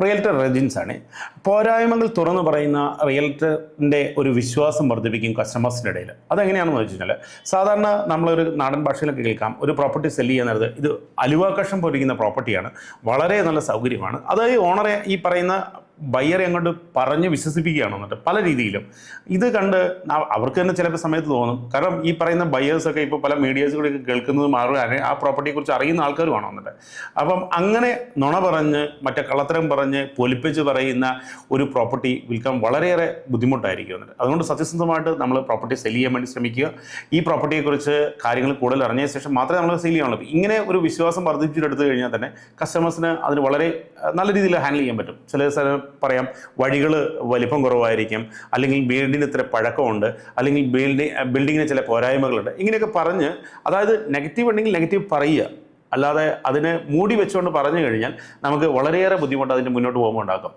Realtor Rejins ആണ്. പോരായ്മകൾ തുറന്നു പറയുന്ന റിയൽറ്ററിൻ്റെ ഒരു വിശ്വാസം വർദ്ധിപ്പിക്കും കസ്റ്റമേഴ്സിൻ്റെ ഇടയിൽ. അതെങ്ങനെയാണെന്ന് വെച്ച് കഴിഞ്ഞാൽ, സാധാരണ നമ്മളൊരു നാടൻ ഭാഷയിലൊക്കെ കേൾക്കാം, ഒരു പ്രോപ്പർട്ടി സെല്ല് ചെയ്യുന്നത് ഇത് അലുവാക്കഷം പൊരിക്കുന്ന പ്രോപ്പർട്ടിയാണ്, വളരെ നല്ല സൗകര്യമാണ്. അത് ഈ ഓണറെ, ഈ പറയുന്ന ബയ്യറെ അങ്ങോട്ട് പറഞ്ഞ് വിശ്വസിപ്പിക്കുകയാണ്. എന്നിട്ട് പല രീതിയിലും ഇത് കണ്ട് അവർക്ക് തന്നെ ചിലപ്പോൾ സമയത്ത് തോന്നും. കാരണം ഈ പറയുന്ന ബയ്യേഴ്സൊക്കെ ഇപ്പോൾ പല മീഡിയാസുകളൊക്കെ കേൾക്കുന്നത് മാറുകയാണ്, ആ പ്രോപ്പർട്ടിയെക്കുറിച്ച് അറിയുന്ന ആൾക്കാരുമാണ് വന്നിട്ട്. അപ്പം അങ്ങനെ നുണ പറഞ്ഞ്, മറ്റേ കള്ളത്തരം പറഞ്ഞ് പൊലിപ്പിച്ച് പറയുന്ന ഒരു പ്രോപ്പർട്ടി വിൽക്കാൻ വളരെയേറെ ബുദ്ധിമുട്ടായിരിക്കും. എന്നിട്ട് അതുകൊണ്ട് സത്യസന്ധമായിട്ട് നമ്മൾ പ്രോപ്പർട്ടി സെല് ചെയ്യാൻ വേണ്ടി ശ്രമിക്കുക. ഈ പ്രോപ്പർട്ടിയെക്കുറിച്ച് കാര്യങ്ങൾ കൂടുതൽ അറിഞ്ഞ ശേഷം മാത്രമേ നമ്മൾ സെല് ചെയ്യാനുള്ളൂ. ഇങ്ങനെ ഒരു വിശ്വാസം വർദ്ധിപ്പിച്ചെടുത്തു കഴിഞ്ഞാൽ തന്നെ കസ്റ്റമേഴ്സിന് അതിന് വളരെ നല്ല രീതിയിൽ ഹാൻഡിൽ ചെയ്യാൻ പറ്റും. ചില സ്ഥലം പറയാം, വഴികൾ വലിപ്പം കുറവായിരിക്കും, അല്ലെങ്കിൽ വീടിന് ഇത്ര പഴക്കമുണ്ട്, അല്ലെങ്കിൽ ബിൽഡിങ്ങിന് ചില പോരായ്മകളുണ്ട്, ഇങ്ങനെയൊക്കെ പറഞ്ഞ്, അതായത് നെഗറ്റീവ് ഉണ്ടെങ്കിൽ നെഗറ്റീവ് പറയുക, അല്ലാതെ അതിനെ മൂടി വെച്ചുകൊണ്ട് പറഞ്ഞു കഴിഞ്ഞാൽ നമുക്ക് വളരെയേറെ ബുദ്ധിമുട്ട് അതിന് മുന്നോട്ട് പോകുമ്പോൾ ഉണ്ടാക്കും.